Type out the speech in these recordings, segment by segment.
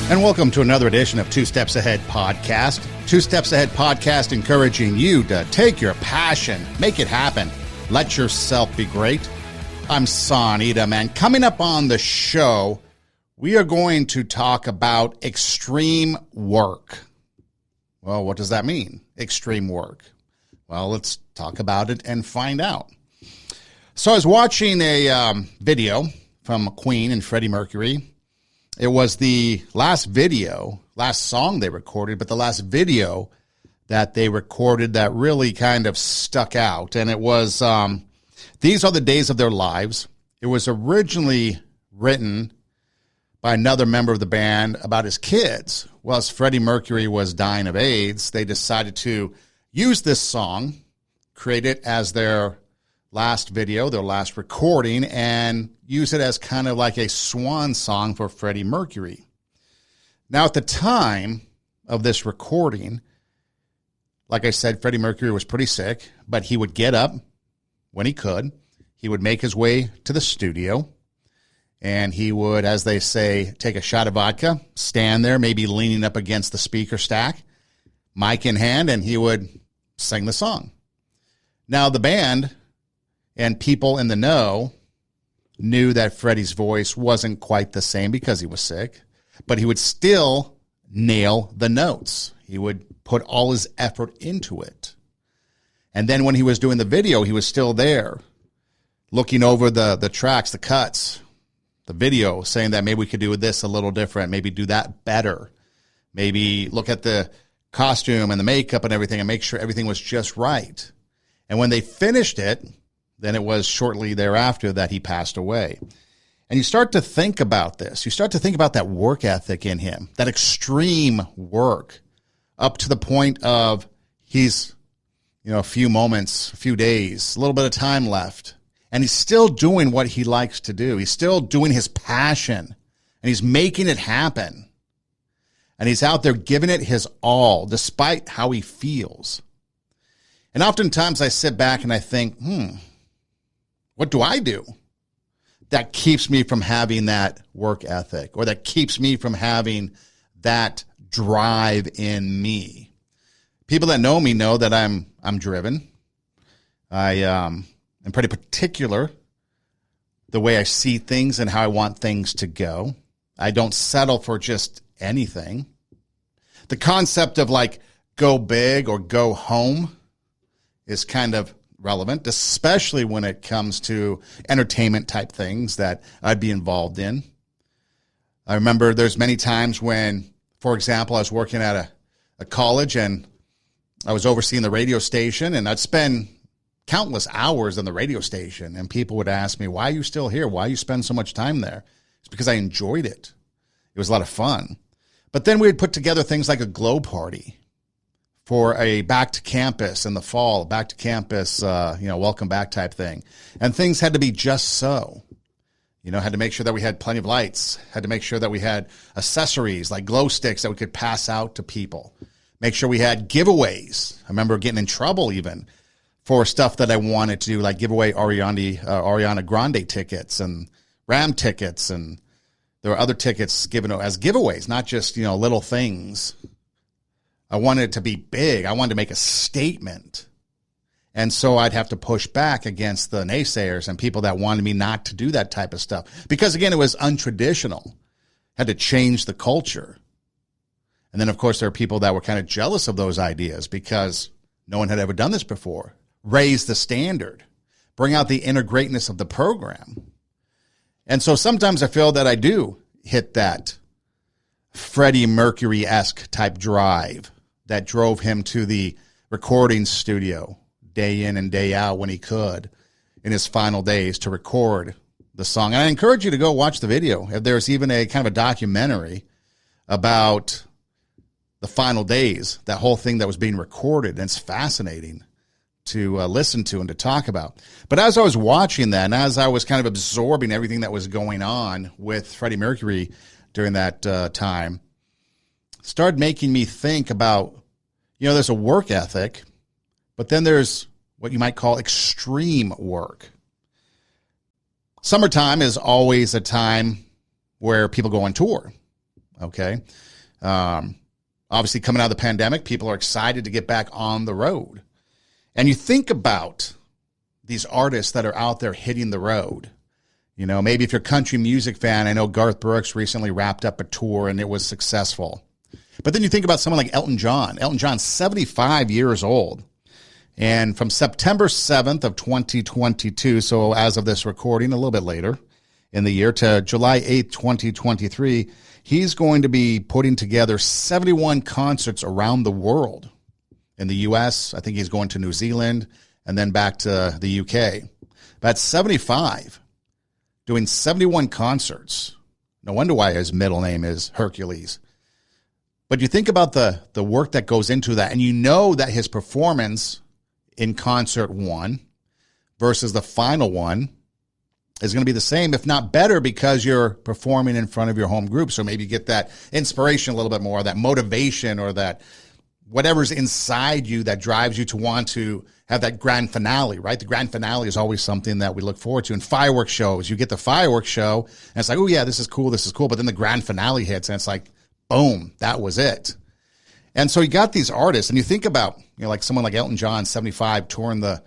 And welcome to another edition of Two Steps Ahead Podcast. Two Steps Ahead Podcast encouraging you to take your passion, make it happen, let yourself be great. I'm Son Edom, and coming up on the show, we are going to talk about extreme work. Well, what does that mean, extreme work? Well, let's talk about it and find out. So I was watching a video from Queen and Freddie Mercury. It was the last song they recorded, but the last video that they recorded that really kind of stuck out. And it was, These Are the Days of Their Lives. It was originally written by another member of the band about his kids. Well, as Freddie Mercury was dying of AIDS, they decided to use this song, create it as their last video, their last recording, and use it as kind of like a swan song for Freddie Mercury. Now, at the time of this recording, like I said, Freddie Mercury was pretty sick, but he would get up when he could. He would make his way to the studio, and he would, as they say, take a shot of vodka, stand there, maybe leaning up against the speaker stack, mic in hand, and he would sing the song. Now, the band and people in the know knew that Freddie's voice wasn't quite the same because he was sick, but he would still nail the notes. He would put all his effort into it. And then when he was doing the video, he was still there, looking over the tracks, the cuts, the video, saying that maybe we could do this a little different, maybe do that better, maybe look at the costume and the makeup and everything and make sure everything was just right. And when they finished it, then it was shortly thereafter that he passed away. And you start to think about this. You start to think about that work ethic in him, that extreme work, up to the point of he's, a few moments, a few days, a little bit of time left, and he's still doing what he likes to do. He's still doing his passion, and he's making it happen. And he's out there giving it his all, despite how he feels. And oftentimes I sit back and I think, what do I do that keeps me from having that work ethic, or that keeps me from having that drive in me? People that know me know that I'm driven. I am pretty particular the way I see things and how I want things to go. I don't settle for just anything. The concept of like go big or go home is kind of relevant, especially when it comes to entertainment type things that I'd be involved in. I remember there's many times when, for example, I was working at a college and I was overseeing the radio station, and I'd spend countless hours on the radio station, and people would ask me, why are you still here? Why you spend so much time there? It's because I enjoyed it. It was a lot of fun. But then we would put together things like a glow party for a back to campus in the fall, back to campus, welcome back type thing. And things had to be just so. Had to make sure that we had plenty of lights, had to make sure that we had accessories like glow sticks that we could pass out to people. Make sure we had giveaways. I remember getting in trouble even for stuff that I wanted to do, like give away Ariana Grande tickets and Ram tickets. And there were other tickets given as giveaways, not just, little things. I wanted it to be big. I wanted to make a statement. And so I'd have to push back against the naysayers and people that wanted me not to do that type of stuff. Because, again, it was untraditional. Had to change the culture. And then, of course, there are people that were kind of jealous of those ideas because no one had ever done this before. Raise the standard. Bring out the inner greatness of the program. And so sometimes I feel that I do hit that Freddie Mercury-esque type drive that drove him to the recording studio day in and day out when he could in his final days to record the song. And I encourage you to go watch the video. There's even a kind of a documentary about the final days, that whole thing that was being recorded. And it's fascinating to listen to and to talk about. But as I was watching that, and as I was kind of absorbing everything that was going on with Freddie Mercury during that time, started making me think about, there's a work ethic, but then there's what you might call extreme work. Summertime is always a time where people go on tour. okay? Obviously, coming out of the pandemic, people are excited to get back on the road. And you think about these artists that are out there hitting the road. You know, maybe if you're a country music fan, I know Garth Brooks recently wrapped up a tour and it was successful. But then you think about someone like Elton John. Elton John's 75 years old. And from September 7th of 2022, so as of this recording, a little bit later in the year, to July 8th, 2023, he's going to be putting together 71 concerts around the world. In the U.S., I think he's going to New Zealand and then back to the U.K. But at 75, doing 71 concerts. No wonder why his middle name is Hercules. But you think about the work that goes into that, and you know that his performance in concert one versus the final one is going to be the same, if not better, because you're performing in front of your home group. So maybe you get that inspiration a little bit more, that motivation, or that whatever's inside you that drives you to want to have that grand finale, right? The grand finale is always something that we look forward to. And fireworks shows, you get the fireworks show, and it's like, oh yeah, this is cool. But then the grand finale hits, and it's like, boom, that was it. And so you got these artists, and you think about, you know, like someone like Elton John, 75, touring the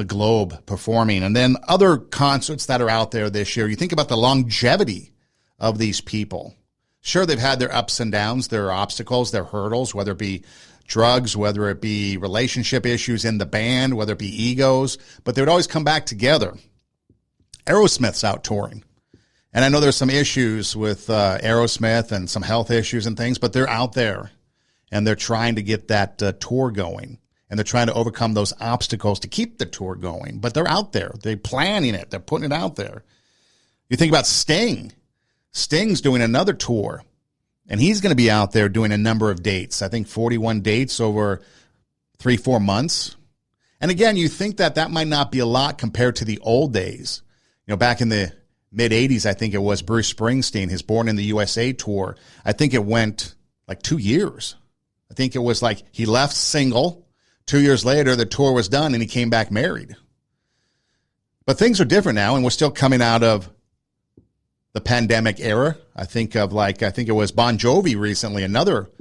globe, performing, and then other concerts that are out there this year. You think about the longevity of these people. Sure, they've had their ups and downs, their obstacles, their hurdles, whether it be drugs, whether it be relationship issues in the band, whether it be egos, but they would always come back together. Aerosmith's out touring. And I know there's some issues with Aerosmith and some health issues and things, but they're out there and they're trying to get that tour going, and they're trying to overcome those obstacles to keep the tour going. But they're out there. They're planning it. They're putting it out there. You think about Sting. Sting's doing another tour, and he's going to be out there doing a number of dates. I think 41 dates over 3-4 months. And again, you think that might not be a lot compared to the old days. You know, back in the mid-'80s, I think it was Bruce Springsteen, his Born in the USA tour. I think it went like 2 years. I think it was like he left single. 2 years later, the tour was done, and he came back married. But things are different now, and we're still coming out of the pandemic era. I think it was Bon Jovi recently, another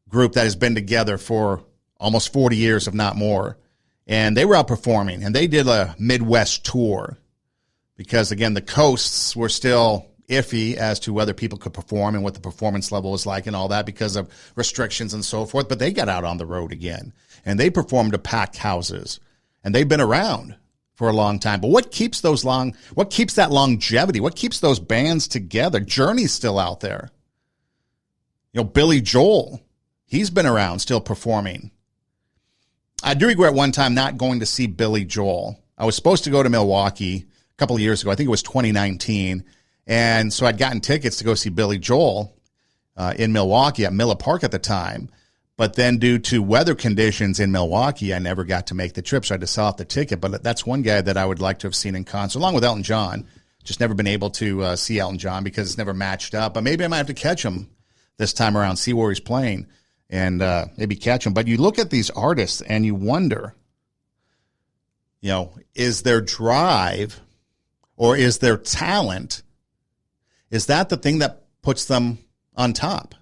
group that has been together for almost 40 years, if not more. And they were out performing, and they did a Midwest tour because, again, the coasts were still iffy as to whether people could perform and what the performance level was like and all that because of restrictions and so forth. But they got out on the road again, and they performed to packed houses, and they've been around for a long time. But what keeps that longevity? What keeps those bands together? Journey's still out there. You know, Billy Joel, he's been around, still performing. I do regret one time not going to see Billy Joel. I was supposed to go to Milwaukee a couple of years ago. I think it was 2019. And so I'd gotten tickets to go see Billy Joel in Milwaukee at Miller Park at the time. But then due to weather conditions in Milwaukee, I never got to make the trip, so I had to sell off the ticket. But that's one guy that I would like to have seen in concert, along with Elton John. Just never been able to see Elton John because it's never matched up. But maybe I might have to catch him this time around, see where he's playing, and maybe catch him. But you look at these artists and you wonder, you know, is their drive or is their talent, is that the thing that puts them on top?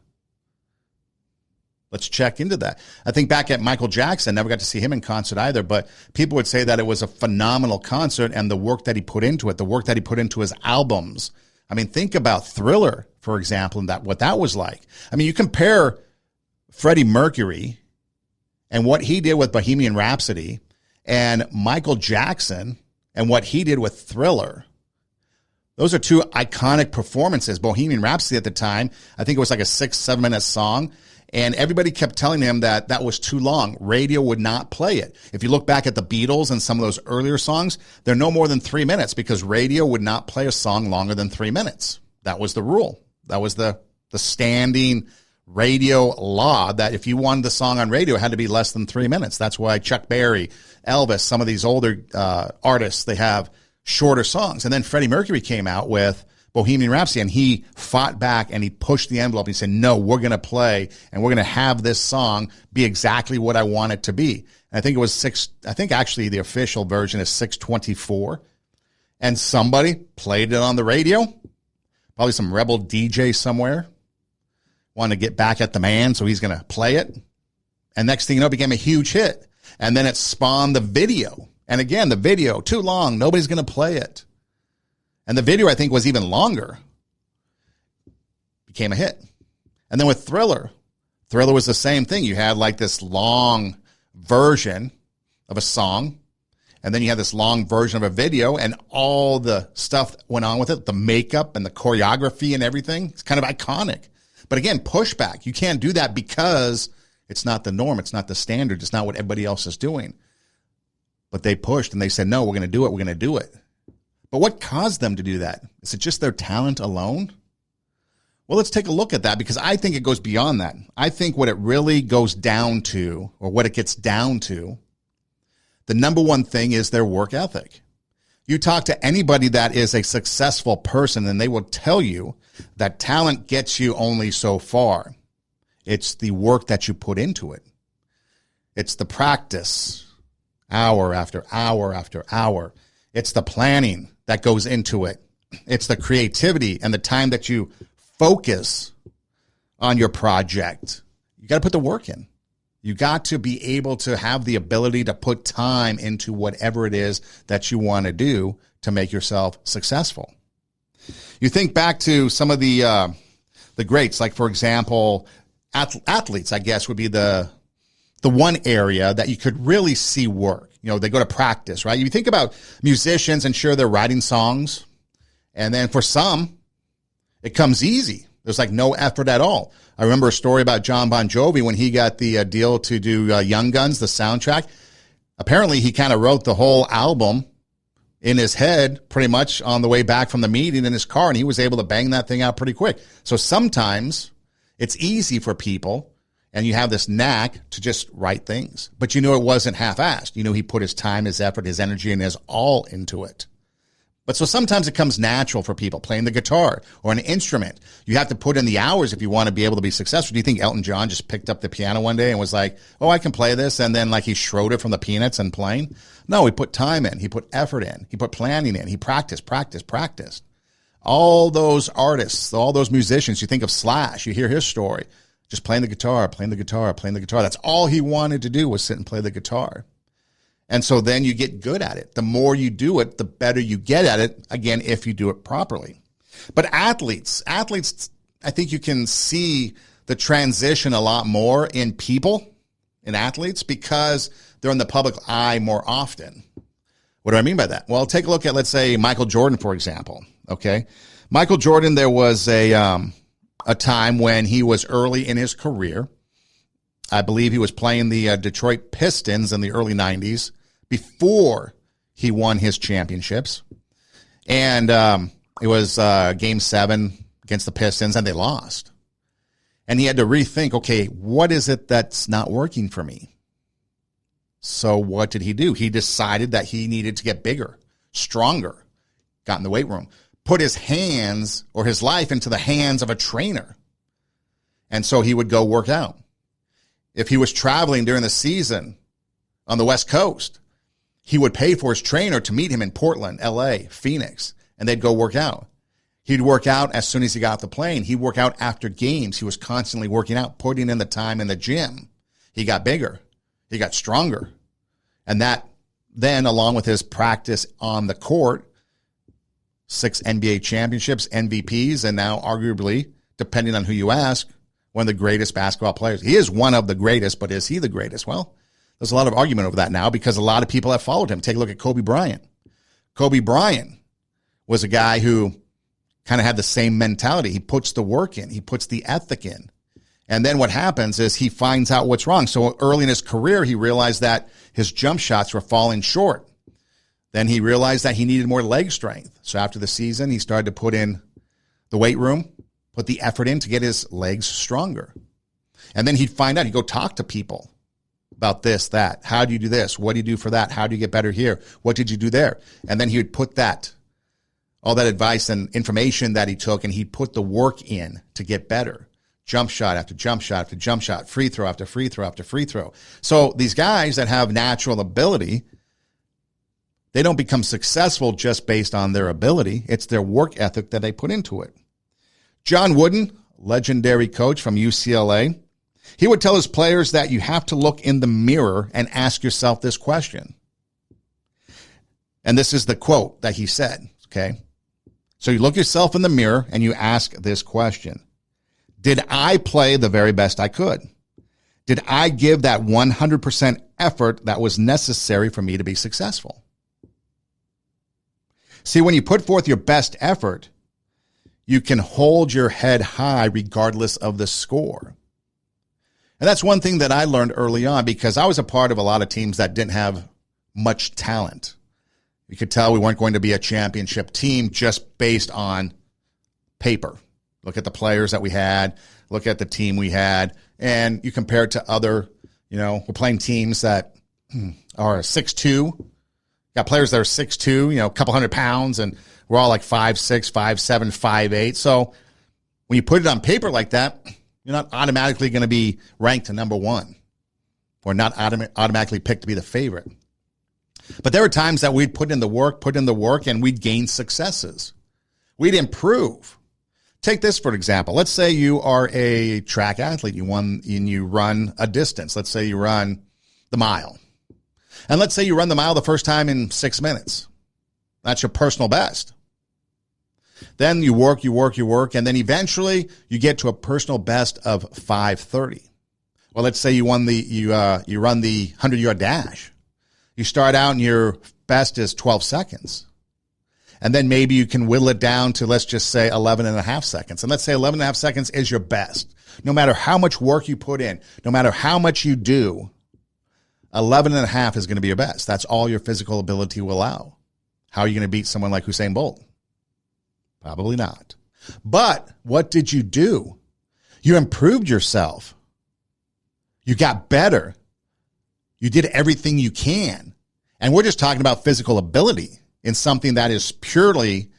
Let's check into that. I think back at Michael Jackson, never got to see him in concert either, but people would say that it was a phenomenal concert and the work that he put into it, the work that he put into his albums. I mean, think about Thriller, for example, and what that was like. I mean, you compare Freddie Mercury and what he did with Bohemian Rhapsody and Michael Jackson and what he did with Thriller. Those are two iconic performances. Bohemian Rhapsody at the time, I think it was like a 6-7 minute song. And everybody kept telling him that was too long. Radio would not play it. If you look back at the Beatles and some of those earlier songs, they're no more than 3 minutes because radio would not play a song longer than 3 minutes. That was the rule. That was the standing radio law, that if you wanted the song on radio, it had to be less than 3 minutes. That's why Chuck Berry, Elvis, some of these older artists, they have shorter songs. And then Freddie Mercury came out with Bohemian Rhapsody, and he fought back and he pushed the envelope. He said, no, we're going to play and we're going to have this song be exactly what I want it to be. And I think it was actually the official version is 6:24. And somebody played it on the radio, probably some rebel DJ somewhere. wanted to get back at the man, so he's going to play it. And next thing you know, it became a huge hit. And then it spawned the video. And again, the video, too long. Nobody's going to play it. And the video, I think, was even longer. Became a hit. And then with Thriller was the same thing. You had like this long version of a song. And then you had this long version of a video, and all the stuff that went on with it, the makeup and the choreography and everything. It's kind of iconic. But again, pushback. You can't do that because it's not the norm. It's not the standard. It's not what everybody else is doing. But they pushed and they said, no, we're going to do it. We're going to do it. But what caused them to do that? Is it just their talent alone? Well, let's take a look at that, because I think it goes beyond that. I think what it really goes down to, or what it gets down to, the number one thing is their work ethic. You talk to anybody that is a successful person, and they will tell you that talent gets you only so far. It's the work that you put into it. It's the practice, hour after hour after hour. It's the planning that goes into it. It's the creativity and the time that you focus on your project. You got to put the work in. You got to be able to have the ability to put time into whatever it is that you want to do to make yourself successful. You think back to some of the greats, like, for example, athletes, I guess, would be the one area that you could really see work. You know, they go to practice, right? You think about musicians, and sure, they're writing songs. And then for some, it comes easy. There's like no effort at all. I remember a story about John Bon Jovi when he got the deal to do Young Guns, the soundtrack. Apparently, he kind of wrote the whole album in his head pretty much on the way back from the meeting in his car, and he was able to bang that thing out pretty quick. So sometimes it's easy for people, and you have this knack to just write things. But you know it wasn't half-assed. You know he put his time, his effort, his energy, and his all into it. But so sometimes it comes natural for people playing the guitar or an instrument. You have to put in the hours if you want to be able to be successful. Do you think Elton John just picked up the piano one day and was like, oh, I can play this, and then like he Schroeder from the Peanuts and playing? No, he put time in. He put effort in. He put planning in. He practiced. All those artists, all those musicians, you think of Slash, you hear his story, just playing the guitar. That's all he wanted to do was sit and play the guitar. And so then you get good at it. The more you do it, the better you get at it, again, if you do it properly. But athletes, I think you can see the transition a lot more in people, in athletes, because they're in the public eye more often. What do I mean by that? Well, take a look at, let's say, Michael Jordan, for example. Okay. Michael Jordan, there was a time when he was early in his career. I believe he was playing the Detroit Pistons in the early 90s before he won his championships. And it was Game 7 against the Pistons, and they lost. And he had to rethink, okay, what is it that's not working for me? So what did he do? He decided that he needed to get bigger, stronger, got in the weight room, put his hands or his life into the hands of a trainer. And so he would go work out. If he was traveling during the season on the West Coast, he would pay for his trainer to meet him in Portland, LA, Phoenix, and they'd go work out. He'd work out as soon as he got off the plane. He'd work out after games. He was constantly working out, putting in the time in the gym. He got bigger. He got stronger. And that then, along with his practice on the court, 6 NBA championships, MVPs, and now arguably, depending on who you ask, one of the greatest basketball players. He is one of the greatest, but is he the greatest? Well, there's a lot of argument over that now because a lot of people have followed him. Take a look at Kobe Bryant. Kobe Bryant was a guy who kind of had the same mentality. He puts the work in. He puts the ethic in. And then what happens is he finds out what's wrong. So early in his career, he realized that his jump shots were falling short. Then he realized that he needed more leg strength. So after the season, he started to put in the weight room, put the effort in to get his legs stronger. And then he'd find out, he'd go talk to people about this, that. How do you do this? What do you do for that? How do you get better here? What did you do there? And then he would put all that advice and information that he took, and he'd put the work in to get better. Jump shot after jump shot after jump shot, free throw after free throw after free throw. So these guys that have natural ability, they don't become successful just based on their ability. It's their work ethic that they put into it. John Wooden, legendary coach from UCLA, he would tell his players that you have to look in the mirror and ask yourself this question. And this is the quote that he said, okay? So you look yourself in the mirror and you ask this question. Did I play the very best I could? Did I give that 100% effort that was necessary for me to be successful? See, when you put forth your best effort, you can hold your head high regardless of the score. And that's one thing that I learned early on because I was a part of a lot of teams that didn't have much talent. You could tell we weren't going to be a championship team just based on paper. Look at the players that we had, look at the team we had, and you compare it to other, we're playing teams that are 6'2", got players that are 6'2", a couple hundred pounds, and we're all like 5'6", 5'7", 5'8". So when you put it on paper like that, you're not automatically going to be ranked to number one or not automatically picked to be the favorite. But there were times that we'd put in the work, and we'd gain successes. We'd improve. Take this for example. Let's say you are a track athlete. You run a distance. Let's say you run the mile. And let's say you run the mile the first time in 6 minutes. That's your personal best. Then you work, and then eventually you get to a personal best of 5:30. Well, let's say you run the 100-yard dash. You start out and your best is 12 seconds. And then maybe you can whittle it down to, let's just say, 11 and a half seconds. And let's say 11 and a half seconds is your best. No matter how much work you put in, no matter how much you do, 11 and a half is going to be your best. That's all your physical ability will allow. How are you going to beat someone like Usain Bolt? Probably not. But what did you do? You improved yourself. You got better. You did everything you can. And we're just talking about physical ability in something that is purely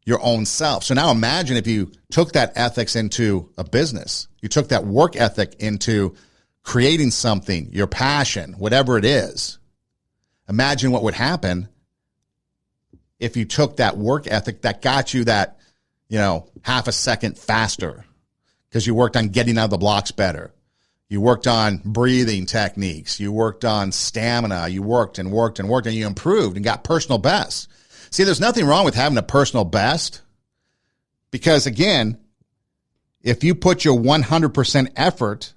your own self. So now imagine if you took that ethics into a business. You took that work ethic into creating something, your passion, whatever it is. Imagine what would happen if you took that work ethic that got you that, half a second faster because you worked on getting out of the blocks better. You worked on breathing techniques. You worked on stamina. You worked, and you improved and got personal best. See, there's nothing wrong with having a personal best because, again, if you put your 100% effort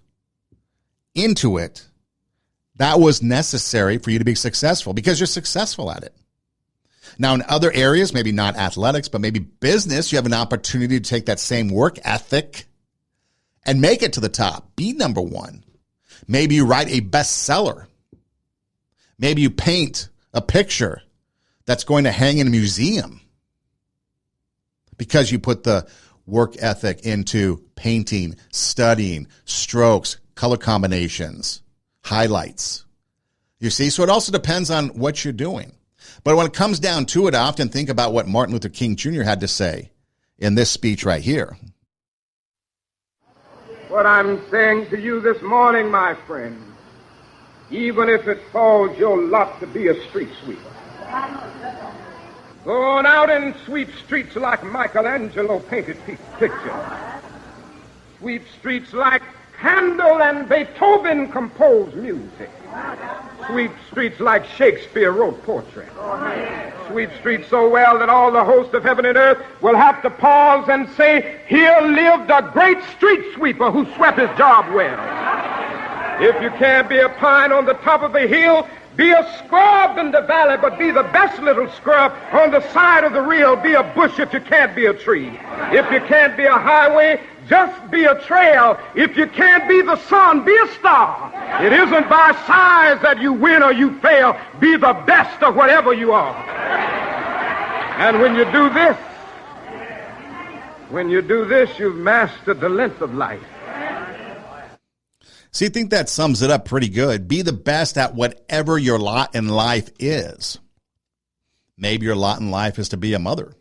into it, that was necessary for you to be successful because you're successful at it. Now, in other areas, maybe not athletics, but maybe business, you have an opportunity to take that same work ethic and make it to the top. Be number one. Maybe you write a bestseller. Maybe you paint a picture that's going to hang in a museum because you put the work ethic into painting, studying, strokes, color combinations, highlights. You see, so it also depends on what you're doing. But when it comes down to it, I often think about what Martin Luther King Jr. had to say in this speech right here. What I'm saying to you this morning, my friend, even if it falls your lot to be a street sweeper, go on out and sweep streets like Michelangelo painted pictures. Sweep streets like Handel and Beethoven composed music. Sweep streets like Shakespeare wrote poetry. Sweep streets so well that all the hosts of heaven and earth will have to pause and say, here lived a great street sweeper who swept his job well. If you can't be a pine on the top of a hill, be a scrub in the valley, but be the best little scrub on the side of the reel. Be a bush if you can't be a tree. If you can't be a highway, just be a trail. If you can't be the sun, be a star. It isn't by size that you win or you fail. Be the best of whatever you are. And when you do this, you've mastered the length of life. See, I think that sums it up pretty good. Be the best at whatever your lot in life is. Maybe your lot in life is to be a mother,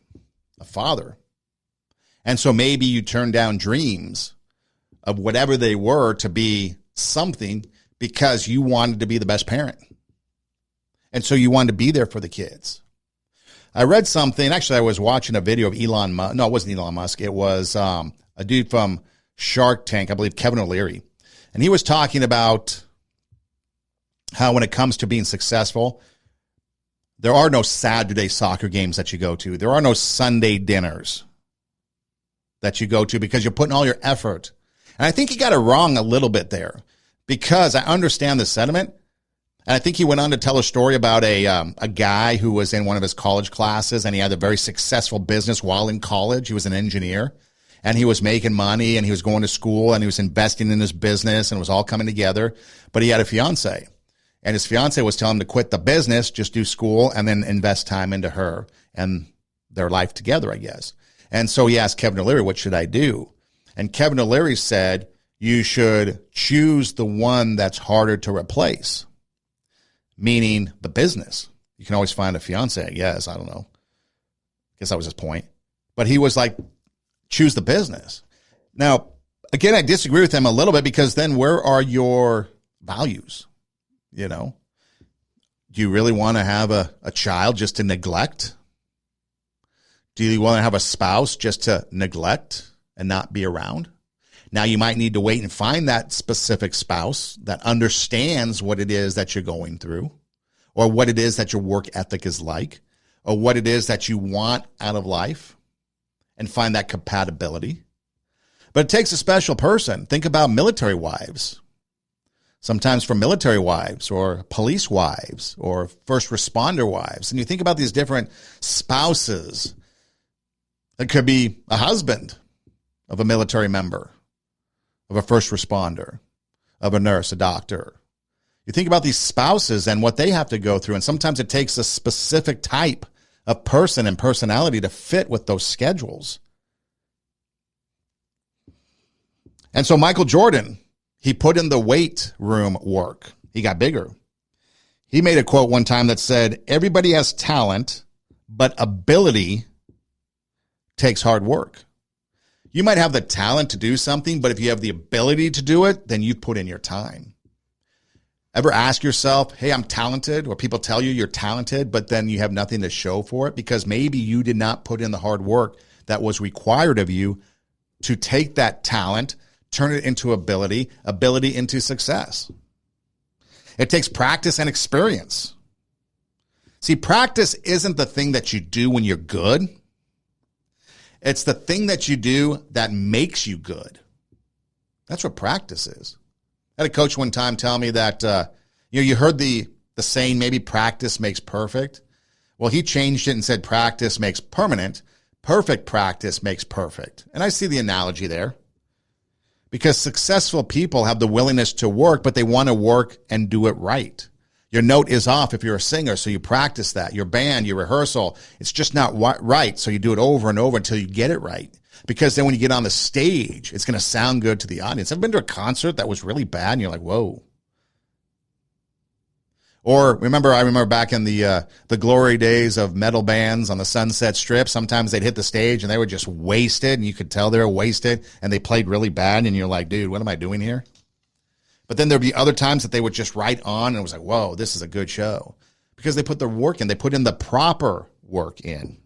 a father. And so maybe you turn down dreams of whatever they were to be something because you wanted to be the best parent. And so you wanted to be there for the kids. I read something. Actually, I was watching a video of Elon Musk. No, it wasn't Elon Musk. It was a dude from Shark Tank, I believe Kevin O'Leary. And he was talking about how when it comes to being successful, there are no Saturday soccer games that you go to. There are no Sunday dinners that you go to because you're putting all your effort. And I think he got it wrong a little bit there because I understand the sentiment. And I think he went on to tell a story about a guy who was in one of his college classes and he had a very successful business while in college. He was an engineer and he was making money and he was going to school and he was investing in his business and it was all coming together. But he had a fiance. And his fiance was telling him to quit the business, just do school, and then invest time into her and their life together, I guess. And so he asked Kevin O'Leary, what should I do? And Kevin O'Leary said, you should choose the one that's harder to replace, meaning the business. You can always find a fiance, I guess. I don't know. I guess that was his point. But he was like, choose the business. Now, again, I disagree with him a little bit because then where are your values? You know, do you really want to have a child just to neglect? Do you want to have a spouse just to neglect and not be around? Now, you might need to wait and find that specific spouse that understands what it is that you're going through or what it is that your work ethic is like or what it is that you want out of life and find that compatibility. But it takes a special person. Think about military wives. Sometimes for military wives or police wives or first responder wives. And you think about these different spouses. It could be a husband of a military member, of a first responder, of a nurse, a doctor. You think about these spouses and what they have to go through. And sometimes it takes a specific type of person and personality to fit with those schedules. And so Michael Jordan, he put in the weight room work. He got bigger. He made a quote one time that said, everybody has talent, but ability takes hard work. You might have the talent to do something, but if you have the ability to do it, then you've put in your time. Ever ask yourself, hey, I'm talented, or people tell you you're talented, but then you have nothing to show for it because maybe you did not put in the hard work that was required of you to take that talent, turn it into ability into success. It takes practice and experience. See, practice isn't the thing that you do when you're good. It's the thing that you do that makes you good. That's what practice is. I had a coach one time tell me that, you heard the saying, maybe practice makes perfect. Well, he changed it and said practice makes permanent. Perfect practice makes perfect. And I see the analogy there. Because successful people have the willingness to work, but they want to work and do it right. Your note is off if you're a singer, so you practice that. Your band, your rehearsal, it's just not right, so you do it over and over until you get it right. Because then when you get on the stage, it's going to sound good to the audience. I've been to a concert that was really bad, and you're like, whoa. Or I remember back in the glory days of metal bands on the Sunset Strip, sometimes they'd hit the stage and they were just wasted and you could tell they were wasted and they played really bad and you're like, dude, what am I doing here? But then there'd be other times that they would just write on and it was like, whoa, this is a good show. Because they put the work in. They put in the proper work in.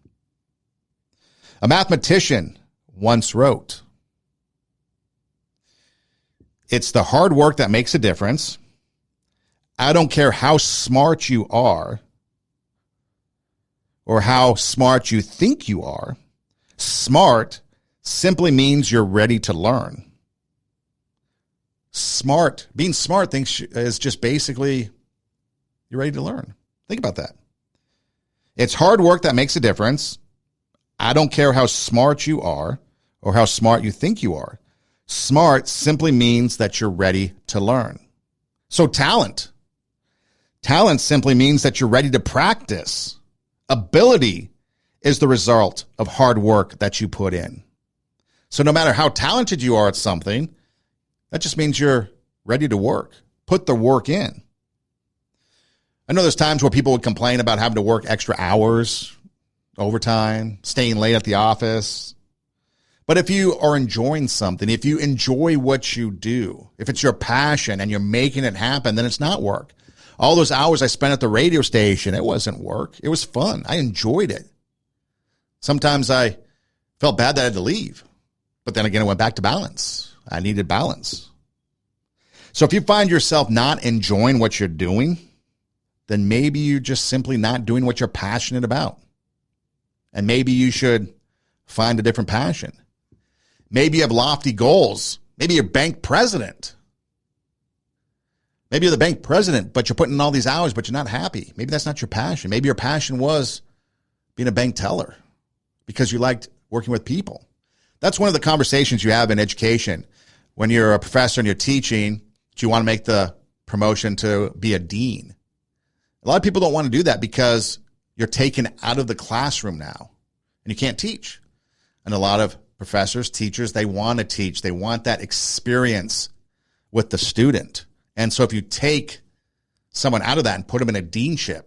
A mathematician once wrote, it's the hard work that makes a difference. I don't care how smart you are or how smart you think you are. Smart simply means you're ready to learn. Being smart is just basically you're ready to learn. Think about that. It's hard work that makes a difference. I don't care how smart you are or how smart you think you are. Smart simply means that you're ready to learn. So talent simply means that you're ready to practice. Ability is the result of hard work that you put in. So no matter how talented you are at something, that just means you're ready to work. Put the work in. I know there's times where people would complain about having to work extra hours, overtime, staying late at the office. But if you are enjoying something, if you enjoy what you do, if it's your passion and you're making it happen, then it's not work. All those hours I spent at the radio station, it wasn't work. It was fun. I enjoyed it. Sometimes I felt bad that I had to leave. But then again, I went back to balance. I needed balance. So if you find yourself not enjoying what you're doing, then maybe you're just simply not doing what you're passionate about. And maybe you should find a different passion. Maybe you have lofty goals. Maybe you're bank president. Maybe you're the bank president, but you're putting in all these hours, but you're not happy. Maybe that's not your passion. Maybe your passion was being a bank teller because you liked working with people. That's one of the conversations you have in education. When you're a professor and you're teaching, do you want to make the promotion to be a dean? A lot of people don't want to do that because you're taken out of the classroom now and you can't teach. And a lot of professors, teachers, they want to teach. They want that experience with the student. And so if you take someone out of that and put them in a deanship,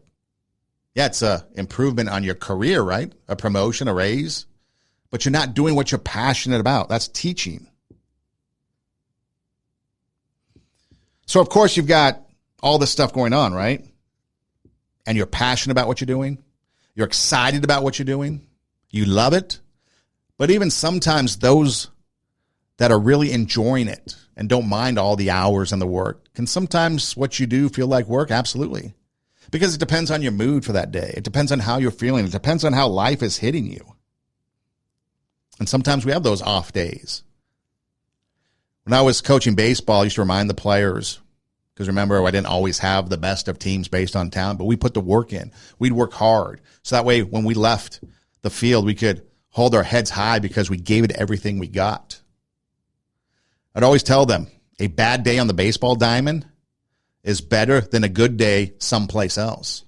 yeah, it's an improvement on your career, right? A promotion, a raise. But you're not doing what you're passionate about. That's teaching. So, of course, you've got all this stuff going on, right? And you're passionate about what you're doing. You're excited about what you're doing. You love it. But even sometimes those that are really enjoying it and don't mind all the hours and the work, can sometimes what you do feel like work? Absolutely. Because it depends on your mood for that day. It depends on how you're feeling. It depends on how life is hitting you. And sometimes we have those off days. When I was coaching baseball, I used to remind the players, because remember, I didn't always have the best of teams based on talent, but we put the work in. We'd work hard. So that way, when we left the field, we could hold our heads high because we gave it everything we got. I'd always tell them, a bad day on the baseball diamond is better than a good day someplace else.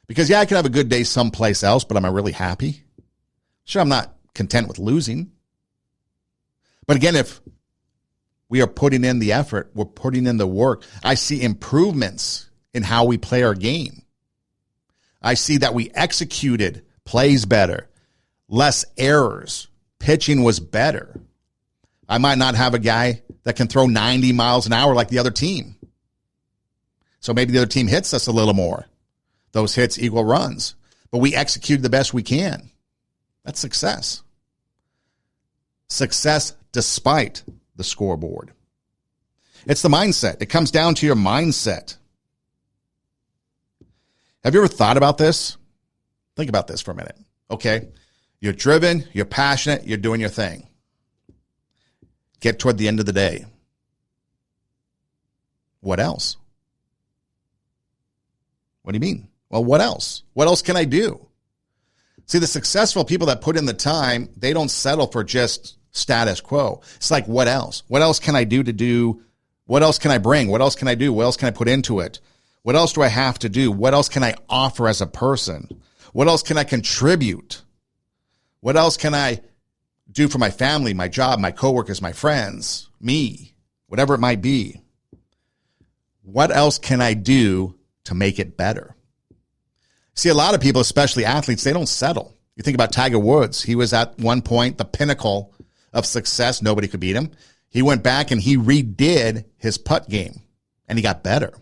Because, yeah, I can have a good day someplace else, but am I really happy? Sure, I'm not content with losing. But again, if we are putting in the effort, we're putting in the work, I see improvements in how we play our game. I see that we executed plays better, less errors, pitching was better. I might not have a guy that can throw 90 miles an hour like the other team. So maybe the other team hits us a little more. Those hits equal runs. But we executed the best we can. That's success. Success despite the scoreboard. It's the mindset. It comes down to your mindset. Have you ever thought about this? Think about this for a minute. Okay, you're driven, you're passionate, you're doing your thing. Get toward the end of the day. What else? What do you mean? Well, what else? What else can I do? See, the successful people that put in the time, they don't settle for just status quo. It's like, what else? What else can I do? What else can I bring? What else can I do? What else can I put into it? What else do I have to do? What else can I offer as a person? What else can I contribute? What else can I do for my family, my job, my coworkers, my friends, me, whatever it might be? What else can I do to make it better? See, a lot of people, especially athletes, they don't settle. You think about Tiger Woods. He was at one point the pinnacle of success. Nobody could beat him. He went back and he redid his putt game, and he got better.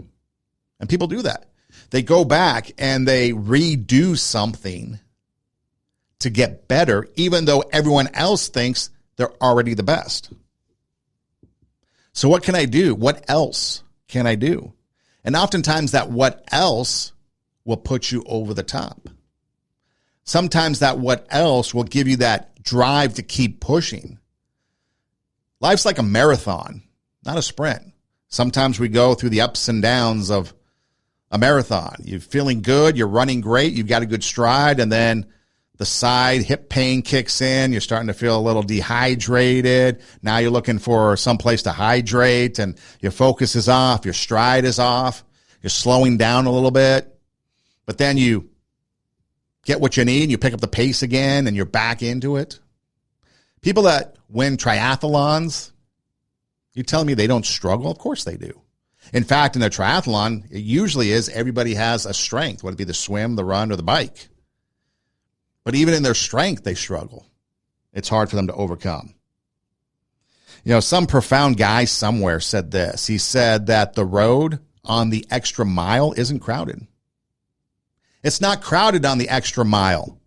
And people do that. They go back and they redo something to get better, even though everyone else thinks they're already the best. So what can I do? What else can I do? And oftentimes that what else will put you over the top. Sometimes that what else will give you that drive to keep pushing. Life's like a marathon, not a sprint. Sometimes we go through the ups and downs of a marathon. You're feeling good, you're running great, you've got a good stride, and then the side hip pain kicks in. You're starting to feel a little dehydrated. Now you're looking for some place to hydrate, and your focus is off, your stride is off, you're slowing down a little bit. But then you get what you need, and you pick up the pace again, and you're back into it. People that win triathlons, you telling me they don't struggle? Of course they do. In fact, in a triathlon, it usually is everybody has a strength, whether it be the swim, the run, or the bike. But even in their strength, they struggle. It's hard for them to overcome. You know, some profound guy somewhere said this. He said that the road on the extra mile isn't crowded. It's not crowded on the extra mile.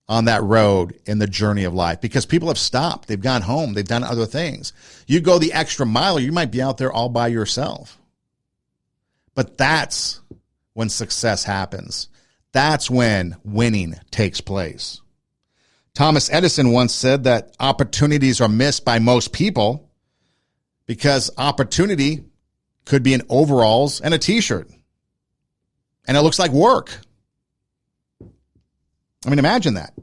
on that road in the journey of life because people have stopped. They've gone home. They've done other things. You go the extra mile, you might be out there all by yourself. But that's when success happens. That's when winning takes place. Thomas Edison once said that opportunities are missed by most people because opportunity could be in overalls and a t-shirt. And it looks like work. I mean, imagine that.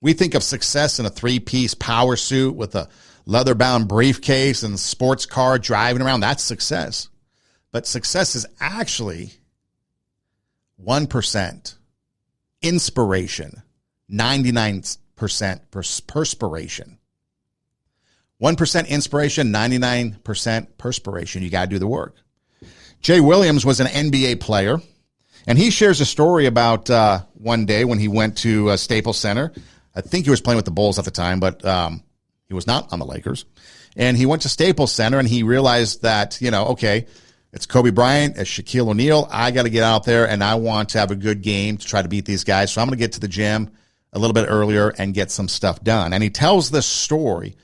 We think of success in a three-piece power suit with a leather-bound briefcase and sports car driving around. That's success. But success is actually 1% inspiration, 99% perspiration. 1% inspiration, 99% perspiration. You got to do the work. Jay Williams was an NBA player, and he shares a story about one day when he went to Staples Center. I think he was playing with the Bulls at the time, but he was not on the Lakers. And he went to Staples Center, and he realized that, okay, it's Kobe Bryant, it's Shaquille O'Neal. I got to get out there, and I want to have a good game to try to beat these guys. So I'm going to get to the gym a little bit earlier and get some stuff done. And he tells this story,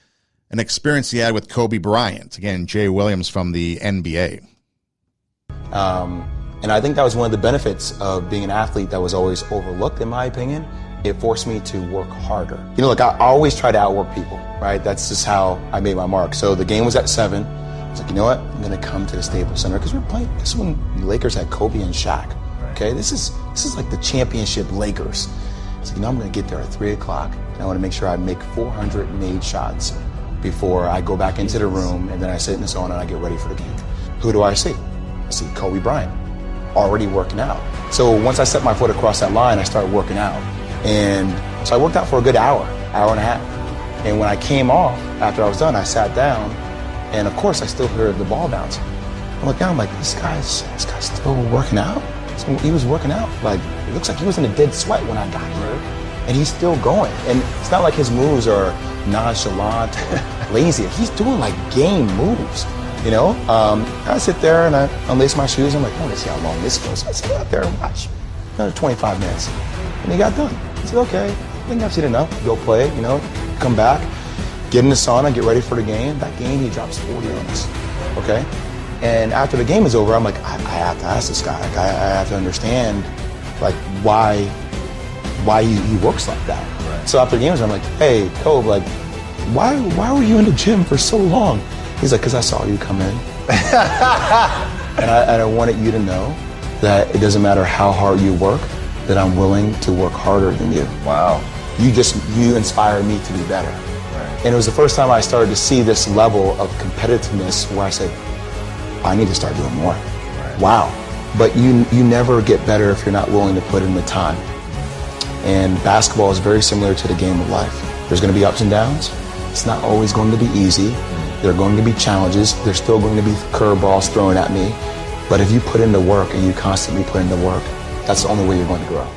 an experience he had with Kobe Bryant. Again, Jay Williams from the NBA. And I think that was one of the benefits of being an athlete that was always overlooked, in my opinion. It forced me to work harder. I always try to outwork people, right? That's just how I made my mark. So the game was at 7. I was like, you know what? I'm going to come to the Staples Center because we're playing. This is when the Lakers had Kobe and Shaq. Okay, this is like the championship Lakers. So I'm going to get there at 3 o'clock. And I want to make sure I make 400 made shots before I go back into the room, and then I sit in the sauna and I get ready for the game. Who do I see? I see Kobe Bryant, already working out. So once I set my foot across that line, I started working out. And so I worked out for a good hour and a half. And when I came off, after I was done, I sat down, and of course I still heard the ball bounce. I look down, I'm like, this guy's still working out? So he was working out. Like, it looks like he was in a dead sweat when I got here. And he's still going. And it's not like his moves are nonchalant or lazy. He's doing like game moves, I sit there and I unlace my shoes. I'm like, oh, let's see how long this goes. I sit out there and watch. Another 25 minutes. And he got done. I said, okay, I think I've seen enough. Go play, come back, get in the sauna, get ready for the game. That game, he drops 40 on us, okay? And after the game is over, I'm like, I have to ask this guy. Like, I have to understand, like, why he works like that. Right. So after the game, I'm like, hey, Kobe, like, why were you in the gym for so long? He's like, because I saw you come in. and I wanted you to know that it doesn't matter how hard you work, that I'm willing to work harder than you. Wow. You inspire me to be better. Right. And it was the first time I started to see this level of competitiveness where I said, I need to start doing more. Right. Wow. But you never get better if you're not willing to put in the time. And basketball is very similar to the game of life. There's going to be ups and downs. It's not always going to be easy. There are going to be challenges. There's still going to be curveballs thrown at me. But if you put in the work and you constantly put in the work, that's the only way you're going to grow.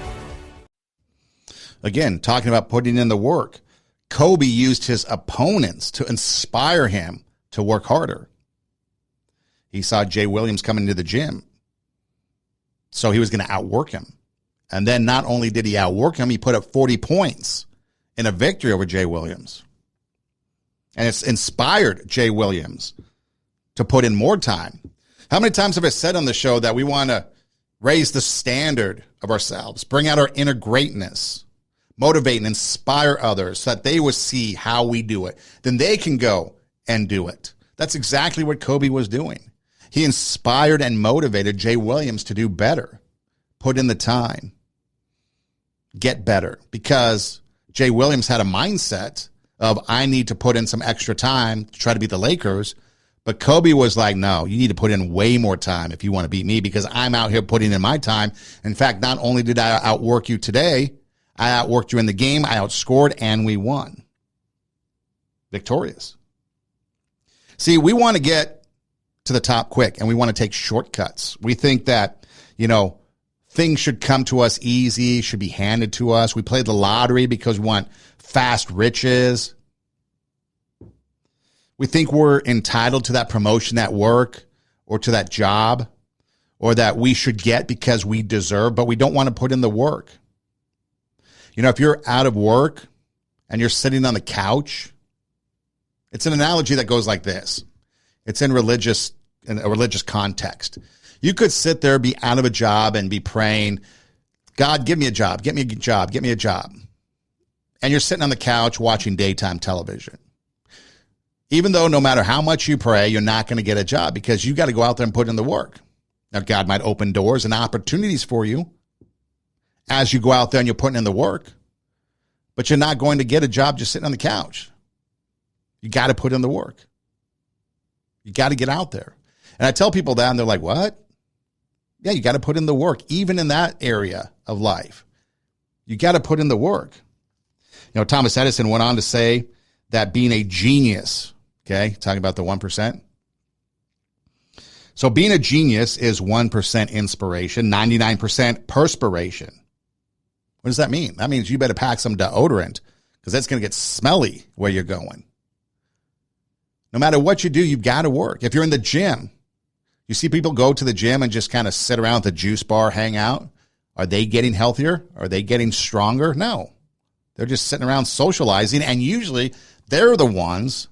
Again, talking about putting in the work, Kobe used his opponents to inspire him to work harder. He saw Jay Williams coming to the gym, so he was going to outwork him. And then not only did he outwork him, he put up 40 points in a victory over Jay Williams. And it's inspired Jay Williams to put in more time. How many times have I said on the show that we want to raise the standard of ourselves, bring out our inner greatness, motivate and inspire others so that they will see how we do it. Then they can go and do it. That's exactly what Kobe was doing. He inspired and motivated Jay Williams to do better, put in the time, get better, because Jay Williams had a mindset of, I need to put in some extra time to try to beat the Lakers. But Kobe was like, no, you need to put in way more time if you want to beat me, because I'm out here putting in my time. In fact, not only did I outwork you today, I outworked you in the game, I outscored, and we won. Victorious. See, we want to get to the top quick, and we want to take shortcuts. We think that, things should come to us easy, should be handed to us. We play the lottery because we want fast riches. We think we're entitled to that promotion at work or to that job, or that we should get because we deserve, but we don't want to put in the work. If you're out of work and you're sitting on the couch, it's an analogy that goes like this. It's in a religious context. You could sit there, be out of a job, and be praying, God, give me a job, get me a job, get me a job. And you're sitting on the couch watching daytime television. Even though no matter how much you pray, you're not going to get a job because you got to go out there and put in the work. Now, God might open doors and opportunities for you as you go out there and you're putting in the work, but you're not going to get a job just sitting on the couch. You got to put in the work. You got to get out there. And I tell people that, and they're like, what? Yeah, you got to put in the work, even in that area of life. You got to put in the work. Thomas Edison went on to say that being a genius, okay, talking about the 1%. So being a genius is 1% inspiration, 99% perspiration. What does that mean? That means you better pack some deodorant because that's going to get smelly where you're going. No matter what you do, you've got to work. If you're in the gym, you see people go to the gym and just kind of sit around at the juice bar, hang out. Are they getting healthier? Are they getting stronger? No. They're just sitting around socializing, and usually they're the ones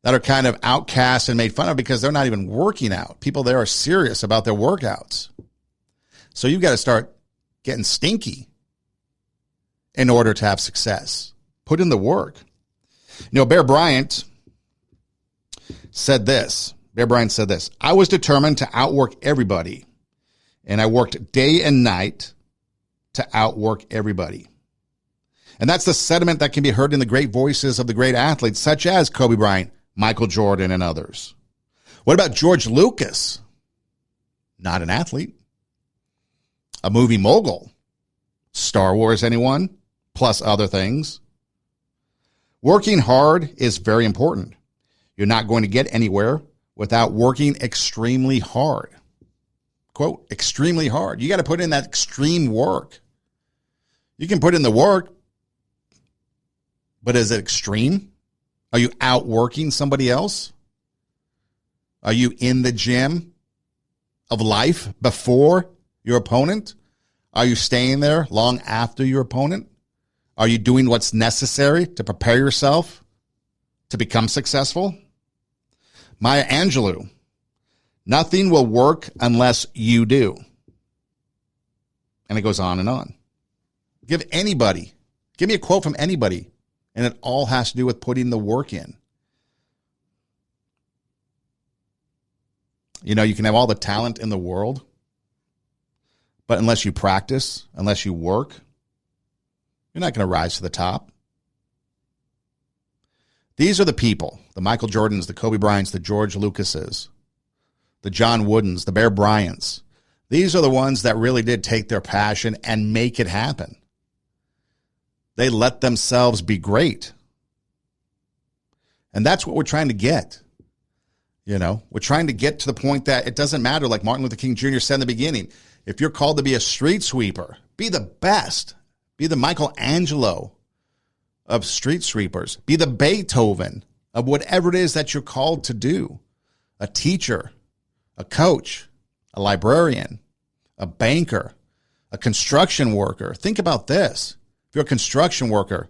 that are kind of outcast and made fun of because they're not even working out. People there are serious about their workouts. So you've got to start getting stinky in order to have success. Put in the work. Bear Bryant said this. I was determined to outwork everybody, and I worked day and night to outwork everybody. And that's the sentiment that can be heard in the great voices of the great athletes, such as Kobe Bryant, Michael Jordan, and others. What about George Lucas? Not an athlete. A movie mogul. Star Wars, anyone? Plus other things. Working hard is very important. You're not going to get anywhere without working extremely hard. Quote, extremely hard. You got to put in that extreme work. You can put in the work, but is it extreme? Are you outworking somebody else? Are you in the gym of life before your opponent? Are you staying there long after your opponent? Are you doing what's necessary to prepare yourself to become successful? Maya Angelou, nothing will work unless you do. And it goes on and on. Give me a quote from anybody, and it all has to do with putting the work in. You can have all the talent in the world, but unless you practice, unless you work, you're not going to rise to the top. These are the people, the Michael Jordans, the Kobe Bryants, the George Lucases, the John Woodens, the Bear Bryants. These are the ones that really did take their passion and make it happen. They let themselves be great. And that's what we're trying to get. We're trying to get to the point that it doesn't matter, like Martin Luther King Jr. said in the beginning. If you're called to be a street sweeper, be the best. Be the Michelangelo of street sweepers. Be the Beethoven of whatever it is that you're called to do. A teacher, a coach, a librarian, a banker, a construction worker. Think about this. If you're a construction worker,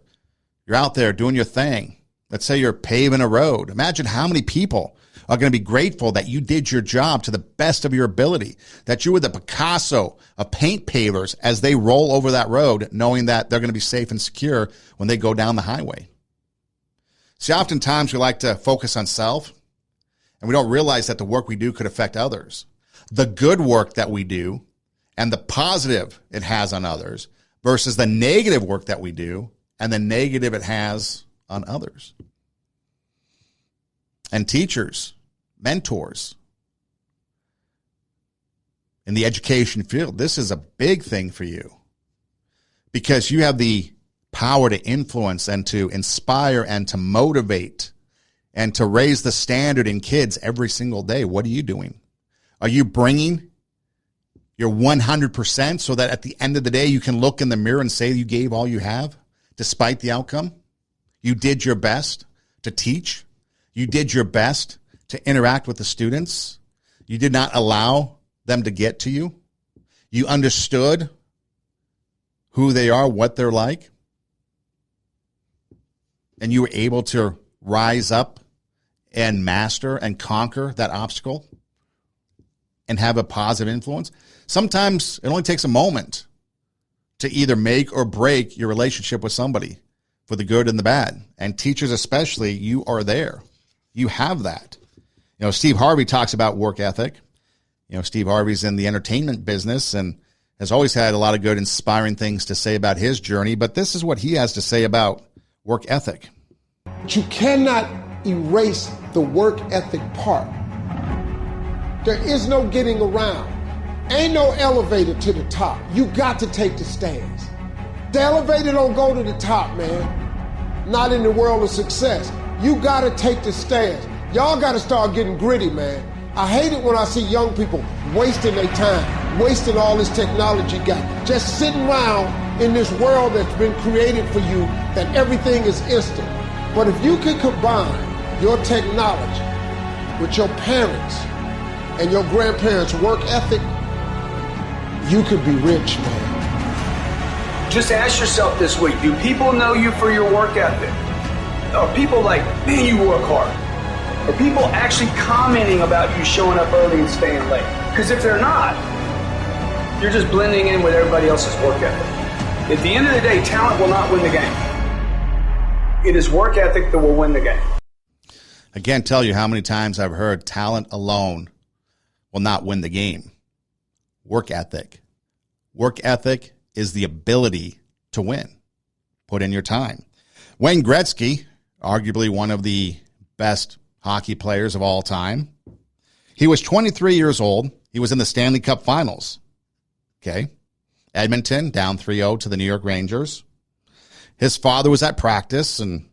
you're out there doing your thing. Let's say you're paving a road. Imagine how many people are going to be grateful that you did your job to the best of your ability, that you were the Picasso of paint pavers as they roll over that road, knowing that they're going to be safe and secure when they go down the highway. See, oftentimes we like to focus on self, and we don't realize that the work we do could affect others. The good work that we do and the positive it has on others versus the negative work that we do and the negative it has on others. And teachers, mentors in the education field, this is a big thing for you because you have the power to influence and to inspire and to motivate and to raise the standard in kids every single day. What are you doing? Are you bringing your 100% so that at the end of the day you can look in the mirror and say you gave all you have despite the outcome? You did your best to teach. You did your best to interact with the students. You did not allow them to get to you. You understood who they are, what they're like, and you were able to rise up and master and conquer that obstacle and have a positive influence, sometimes it only takes a moment to either make or break your relationship with somebody for the good and the bad. And teachers especially, you are there. You have that. You know, Steve Harvey talks about work ethic. You know, Steve Harvey's in the entertainment business and has always had a lot of good, inspiring things to say about his journey. But this is what he has to say about work ethic. But you cannot erase the work ethic part. There is no getting around. Ain't no elevator to the top. You got to take the stairs. The elevator don't go to the top, man. Not in the world of success. You got to take the stairs. Y'all got to start getting gritty, man. I hate it when I see young people wasting their time, wasting all this technology got, just sitting around in this world that's been created for you, that everything is instant. But if you can combine your technology with your parents and your grandparents' work ethic, you could be rich, man. Just ask yourself this week, do people know you for your work ethic? Are people like, man, you work hard? Are people actually commenting about you showing up early and staying late? Because if they're not, you're just blending in with everybody else's work ethic. At the end of the day, talent will not win the game. It is work ethic that will win the game. I can't tell you how many times I've heard talent alone will not win the game. Work ethic. Work ethic is the ability to win. Put in your time. Wayne Gretzky, arguably one of the best hockey players of all time. He was 23 years old. He was in the Stanley Cup Finals. Okay. Edmonton down 3-0 to the New York Rangers. His father was at practice and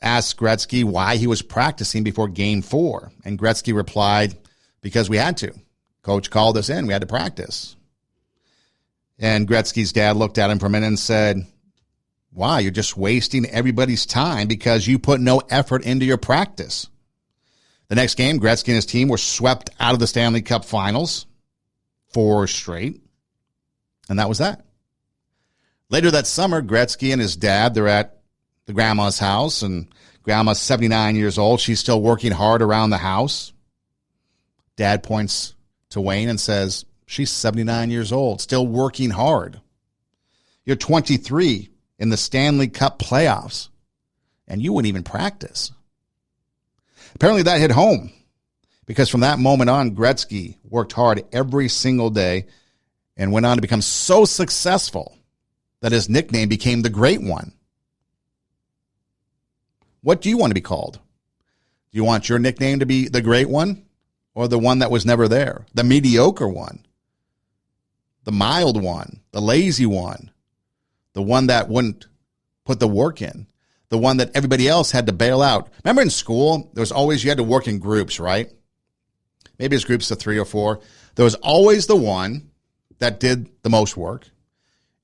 asked Gretzky why he was practicing before Game 4. And Gretzky replied, because we had to. Coach called us in. We had to practice. And Gretzky's dad looked at him for a minute and said, wow, you're just wasting everybody's time because you put no effort into your practice. The next game, Gretzky and his team were swept out of the Stanley Cup Finals, 4 straight. And that was that. Later that summer, Gretzky and his dad, they're at the grandma's house, and grandma's 79 years old. She's still working hard around the house. Dad points to Wayne and says, she's 79 years old, still working hard. You're 23 in the Stanley Cup playoffs, and you wouldn't even practice. Apparently that hit home, because from that moment on, Gretzky worked hard every single day and went on to become so successful that his nickname became the Great One. What do you want to be called? Do you want your nickname to be the Great One, or the one that was never there, the mediocre one, the mild one, the lazy one, the one that wouldn't put the work in, the one that everybody else had to bail out? Remember in school, there was always, you had to work in groups, right? Maybe it's groups of 3 or 4. There was always the one that did the most work.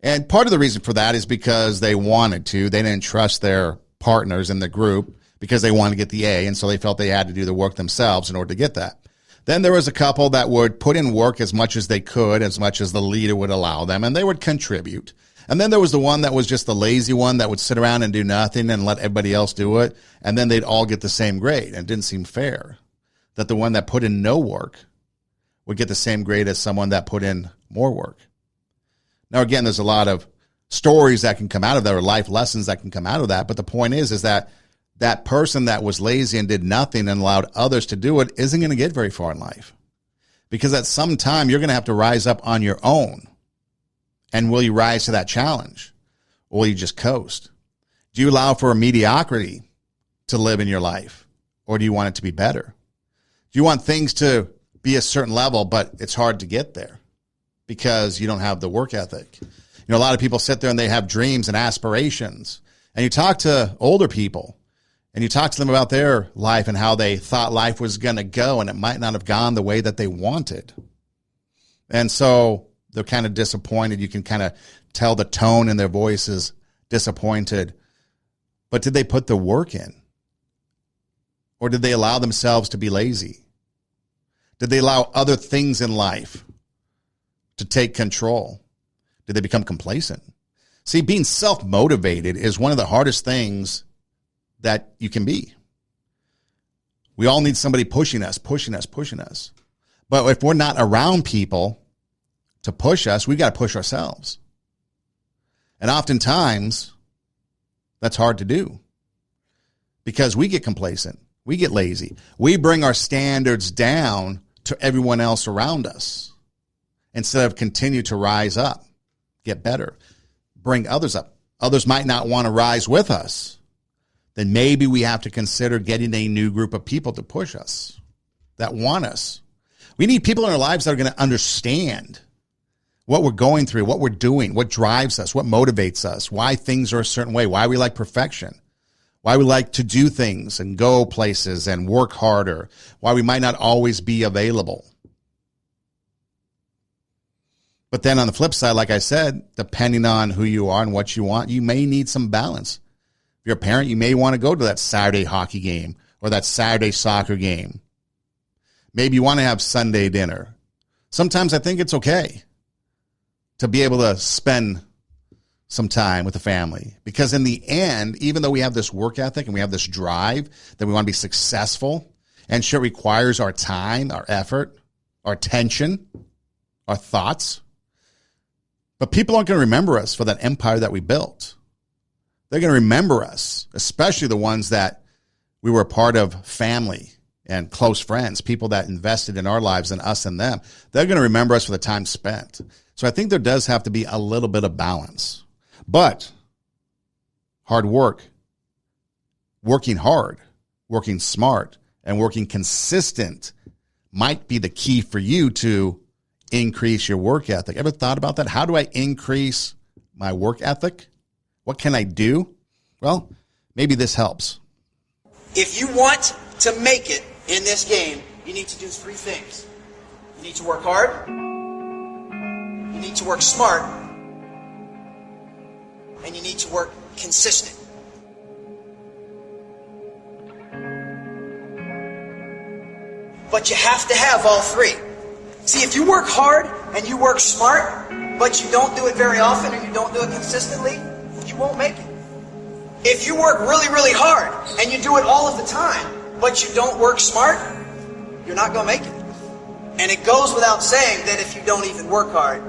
And part of the reason for that is because they wanted to. They didn't trust their partners in the group because they wanted to get the A, and so they felt they had to do the work themselves in order to get that. Then there was a couple that would put in work as much as they could, as much as the leader would allow them, and they would contribute. And then there was the one that was just the lazy one that would sit around and do nothing and let everybody else do it, and then they'd all get the same grade. And it didn't seem fair that the one that put in no work would get the same grade as someone that put in more work. Now, again, there's a lot of stories that can come out of that, or life lessons that can come out of that. But the point is that that person that was lazy and did nothing and allowed others to do it isn't going to get very far in life. Because at some time, you're going to have to rise up on your own. And will you rise to that challenge? Or will you just coast? Do you allow for a mediocrity to live in your life? Or do you want it to be better? Do you want things to be a certain level, but it's hard to get there because you don't have the work ethic? You know, a lot of people sit there and they have dreams and aspirations. And you talk to older people and you talk to them about their life and how they thought life was going to go, and it might not have gone the way that they wanted. And so they're kind of disappointed. You can kind of tell the tone in their voice is disappointed. But did they put the work in? Or did they allow themselves to be lazy? Did they allow other things in life to take control? Do they become complacent? See, being self-motivated is one of the hardest things that you can be. We all need somebody pushing us. But if we're not around people to push us, we got to push ourselves. And oftentimes, that's hard to do because we get complacent. We get lazy. We bring our standards down to everyone else around us instead of continue to rise up, get better, bring others up. Others might not want to rise with us. Then maybe we have to consider getting a new group of people to push us, that want us. We need people in our lives that are going to understand what we're going through, what we're doing, what drives us, what motivates us, why things are a certain way, why we like perfection, why we like to do things and go places and work harder, why we might not always be available. But then on the flip side, like I said, depending on who you are and what you want, you may need some balance. If you're a parent, you may want to go to that Saturday hockey game or that Saturday soccer game. Maybe you want to have Sunday dinner. Sometimes I think it's okay to be able to spend some time with the family. Because in the end, even though we have this work ethic and we have this drive that we want to be successful, and sure, it requires our time, our effort, our attention, our thoughts. But people aren't going to remember us for that empire that we built. They're going to remember us, especially the ones that we were a part of, family and close friends, people that invested in our lives and us and them. They're going to remember us for the time spent. So I think there does have to be a little bit of balance. But hard work, working hard, working smart, and working consistent might be the key for you to increase your work ethic. Ever thought about that? How do I increase my work ethic? What can I do? Well, maybe this helps. If you want to make it in this game, you need to do three things. You need to work hard, you need to work smart, and you need to work consistent. But you have to have all three. See, if you work hard and you work smart, but you don't do it very often and you don't do it consistently, you won't make it. If you work really, really hard and you do it all of the time, but you don't work smart, you're not going to make it. And it goes without saying that if you don't even work hard,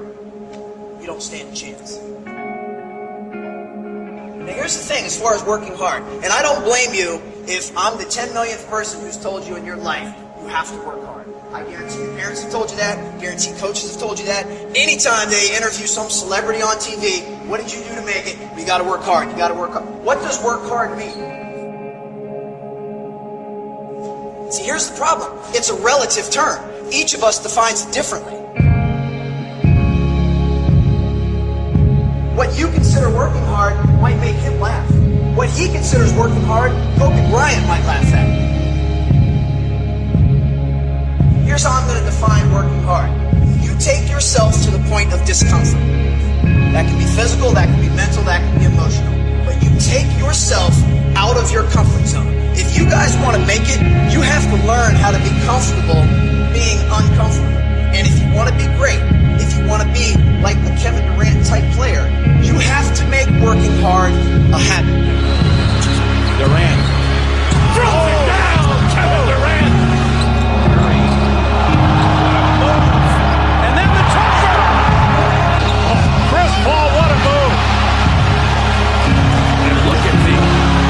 you don't stand a chance. Now here's the thing as far as working hard, and I don't blame you if I'm the 10 millionth person who's told you in your life you have to work hard. I guarantee your parents have told you that. I guarantee coaches have told you that. Anytime they interview some celebrity on TV, what did you do to make it? You got to work hard. You got to work hard. What does work hard mean? See, here's the problem. It's a relative term. Each of us defines it differently. What you consider working hard might make him laugh. What he considers working hard, Kobe Bryant might laugh at. Here's how I'm going to define working hard. You take yourself to the point of discomfort. That can be physical, that can be mental, that can be emotional. But you take yourself out of your comfort zone. If you guys want to make it, you have to learn how to be comfortable being uncomfortable. And if you want to be great, if you want to be like the Kevin Durant type player, you have to make working hard a habit. Durant throws it down. Kevin Durant. And then the toucher. Oh, Chris Paul, what a move. And look at the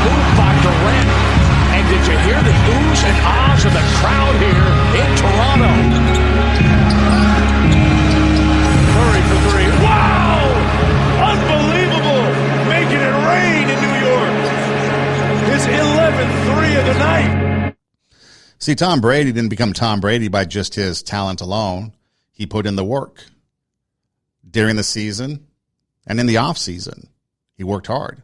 move by Durant. And did you hear the oohs and ahs of the crowd here in Toronto? Curry for three. Wow! Unbelievable! Making it rain in New York. His 11th three of the night. See, Tom Brady didn't become Tom Brady by just his talent alone. He put in the work during the season and in the off season. He worked hard.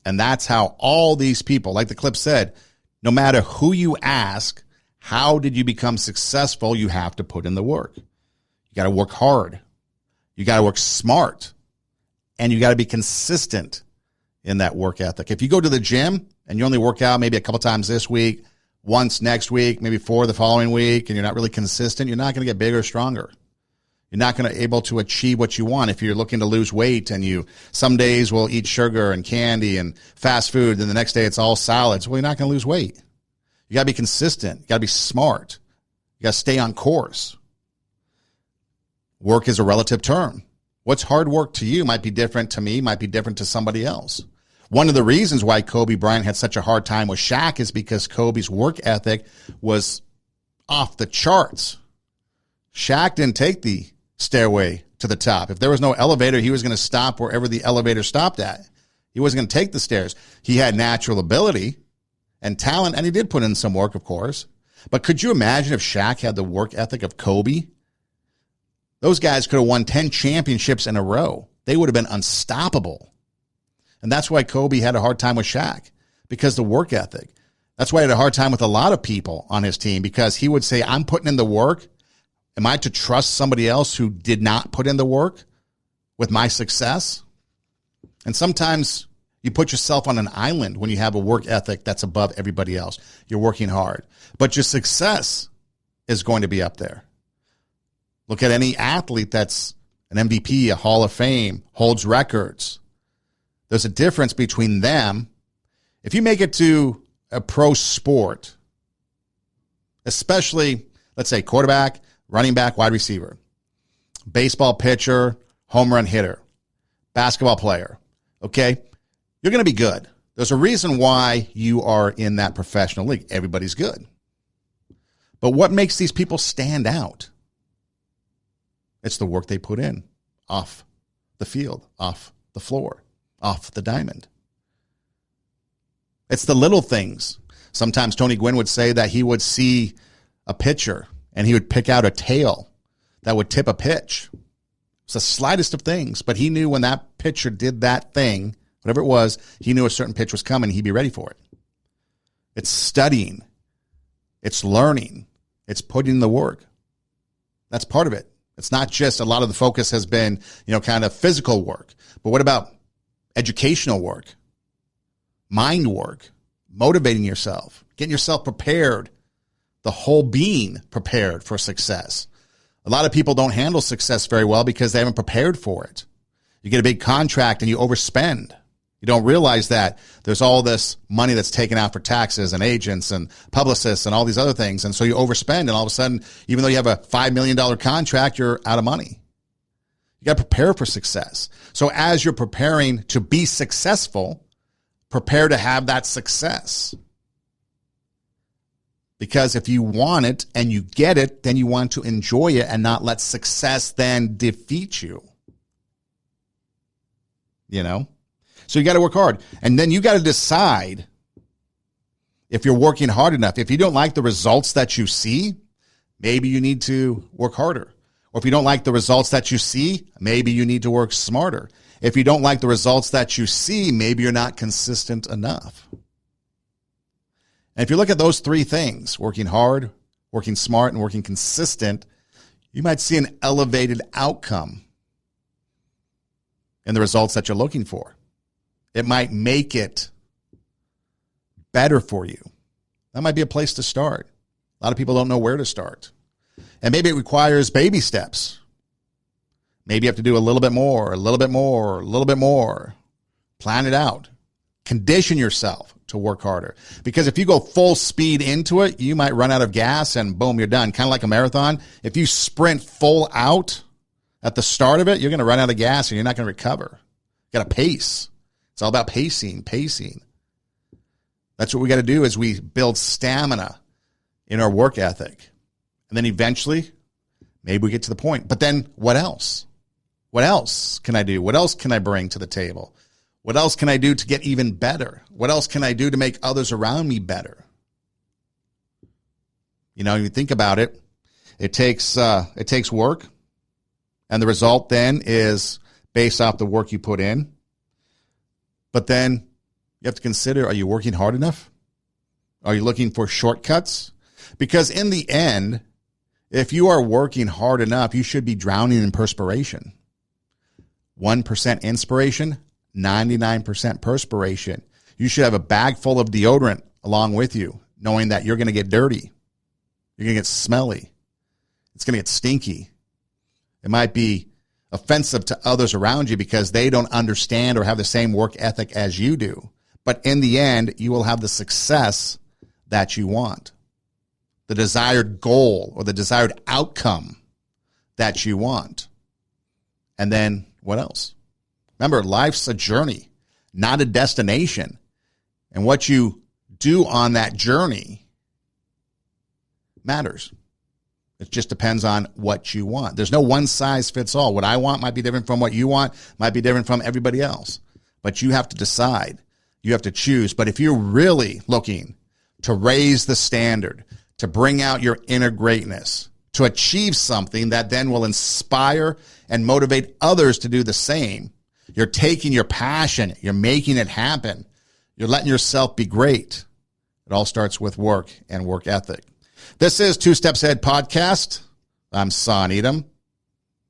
And that's how all these people, like the clip said, no matter who you ask, how did you become successful? You have to put in the work. You got to work hard. You got to work smart. And you got to be consistent in that work ethic. If you go to the gym and you only work out maybe a couple times this week, once next week, maybe 4 the following week, and you're not really consistent, you're not going to get bigger or stronger. You're not going to be able to achieve what you want if you're looking to lose weight and you some days will eat sugar and candy and fast food, then the next day it's all salads. Well, you're not going to lose weight. You got to be consistent. You got to be smart. You got to stay on course. Work is a relative term. What's hard work to you might be different to me, might be different to somebody else. One of the reasons why Kobe Bryant had such a hard time with Shaq is because Kobe's work ethic was off the charts. Shaq didn't take the stairway to the top. If there was no elevator, he was going to stop wherever the elevator stopped at. He wasn't going to take the stairs. He had natural ability and talent, and he did put in some work, of course. But could you imagine if Shaq had the work ethic of Kobe? Those guys could have won 10 championships in a row. They would have been unstoppable. And that's why Kobe had a hard time with Shaq, because the work ethic. That's why he had a hard time with a lot of people on his team, because he would say, I'm putting in the work. Am I to trust somebody else who did not put in the work with my success? And sometimes you put yourself on an island when you have a work ethic that's above everybody else. You're working hard, but your success is going to be up there. Look at any athlete that's an MVP, a Hall of Fame, holds records. There's a difference between them. If you make it to a pro sport, especially, let's say, quarterback, running back, wide receiver, baseball pitcher, home run hitter, basketball player, okay, you're going to be good. There's a reason why you are in that professional league. Everybody's good. But what makes these people stand out? It's the work they put in off the field, off the floor, off the diamond. It's the little things. Sometimes Tony Gwynn would say that he would see a pitcher and he would pick out a tail that would tip a pitch. It's the slightest of things, but he knew when that pitcher did that thing, whatever it was, he knew a certain pitch was coming. He'd be ready for it. It's studying. It's learning. It's putting in the work. That's part of it. It's not just, a lot of the focus has been, kind of physical work. But what about educational work, mind work, motivating yourself, getting yourself prepared, the whole being prepared for success? A lot of people don't handle success very well because they haven't prepared for it. You get a big contract and you overspend. You don't realize that there's all this money that's taken out for taxes and agents and publicists and all these other things. And so you overspend, and all of a sudden, even though you have a $5 million contract, you're out of money. You got to prepare for success. So as you're preparing to be successful, prepare to have that success. Because if you want it and you get it, then you want to enjoy it and not let success then defeat you. So you got to work hard. And then you got to decide if you're working hard enough. If you don't like the results that you see, maybe you need to work harder. Or if you don't like the results that you see, maybe you need to work smarter. If you don't like the results that you see, maybe you're not consistent enough. And if you look at those three things, working hard, working smart, and working consistent, you might see an elevated outcome in the results that you're looking for. It might make it better for you. That might be a place to start. A lot of people don't know where to start. And maybe it requires baby steps. Maybe you have to do a little bit more, a little bit more, a little bit more. Plan it out. Condition yourself to work harder. Because if you go full speed into it, you might run out of gas and boom, you're done. Kind of like a marathon. If you sprint full out at the start of it, you're going to run out of gas and you're not going to recover. You got to pace. It's all about pacing. That's what we got to do, is we build stamina in our work ethic. And then eventually, maybe we get to the point. But then what else? What else can I do? What else can I bring to the table? What else can I do to get even better? What else can I do to make others around me better? You think about it, it takes work. And the result then is based off the work you put in. But then you have to consider, are you working hard enough? Are you looking for shortcuts? Because in the end, if you are working hard enough, you should be drowning in perspiration. 1% inspiration, 99% perspiration. You should have a bag full of deodorant along with you, knowing that you're going to get dirty. You're going to get smelly. It's going to get stinky. It might be offensive to others around you because they don't understand or have the same work ethic as you do. But in the end, you will have the success that you want, the desired goal or the desired outcome that you want. And then what else? Remember, life's a journey, not a destination. And what you do on that journey matters. It just depends on what you want. There's no one size fits all. What I want might be different from what you want, might be different from everybody else. But you have to decide. You have to choose. But if you're really looking to raise the standard, to bring out your inner greatness, to achieve something that then will inspire and motivate others to do the same, you're taking your passion, you're making it happen, you're letting yourself be great. It all starts with work and work ethic. This is Two Steps Ahead Podcast. I'm Son Edom,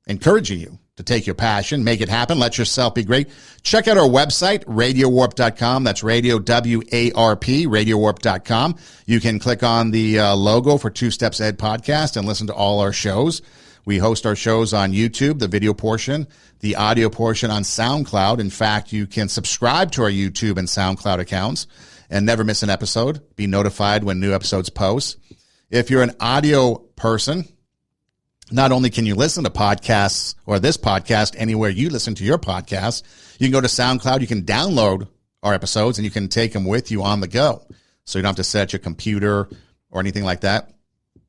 encouraging you to take your passion, make it happen, let yourself be great. Check out our website, radiowarp.com. That's radio, W-A-R-P, radiowarp.com. You can click on the logo for Two Steps Ahead Podcast and listen to all our shows. We host our shows on YouTube, the video portion, the audio portion on SoundCloud. In fact, you can subscribe to our YouTube and SoundCloud accounts and never miss an episode. Be notified when new episodes post. If you're an audio person, not only can you listen to podcasts or this podcast anywhere you listen to your podcast, you can go to SoundCloud, you can download our episodes, and you can take them with you on the go. So you don't have to set your computer or anything like that.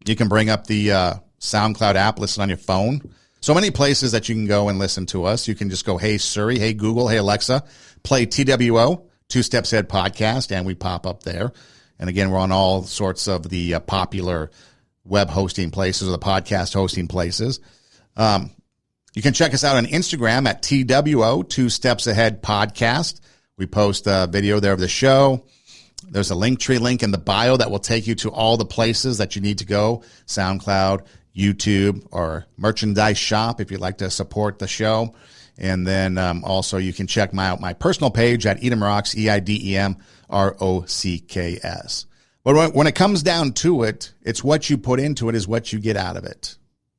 You can bring up the SoundCloud app, listen on your phone. So many places that you can go and listen to us. You can just go, hey Siri, hey Google, hey Alexa, play TWO, Two Steps Ahead Podcast, and we pop up there. And again, we're on all sorts of the popular web hosting places or the podcast hosting places. You can check us out on Instagram at TWO, Two Steps Ahead Podcast. We post a video there of the show. There's a Linktree link in the bio that will take you to all the places that you need to go, SoundCloud, YouTube, or merchandise shop if you'd like to support the show. And then also you can check out my personal page at Edom Rocks, EIDEMROCKS. But when it comes down to it, it's what you put into it is what you get out of it.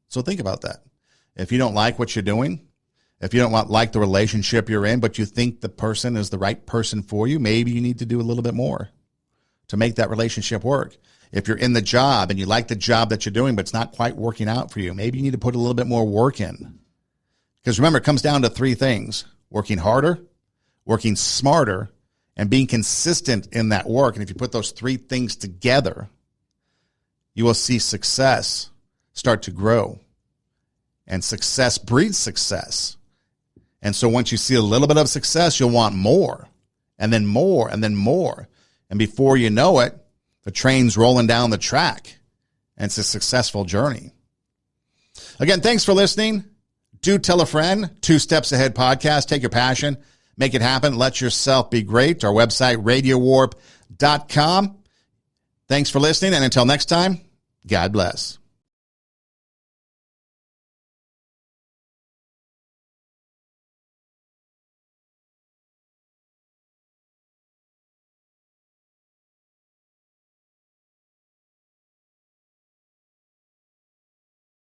So think about that. If you don't like what you're doing, if you don't like the relationship you're in, but you think the person is the right person for you, maybe you need to do a little bit more to make that relationship work. If you're in the job and you like the job that you're doing, but it's not quite working out for you, maybe you need to put a little bit more work in. Because remember, it comes down to three things: working harder, working smarter, and being consistent in that work. And if you put those three things together, you will see success start to grow. And success breeds success. And so once you see a little bit of success, you'll want more, and then more, and then more. And before you know it, the train's rolling down the track, and it's a successful journey. Again, thanks for listening. Do tell a friend. Two Steps Ahead Podcast. Take your passion, make it happen, let yourself be great. Our website, radiowarp.com. Thanks for listening, and until next time, God bless.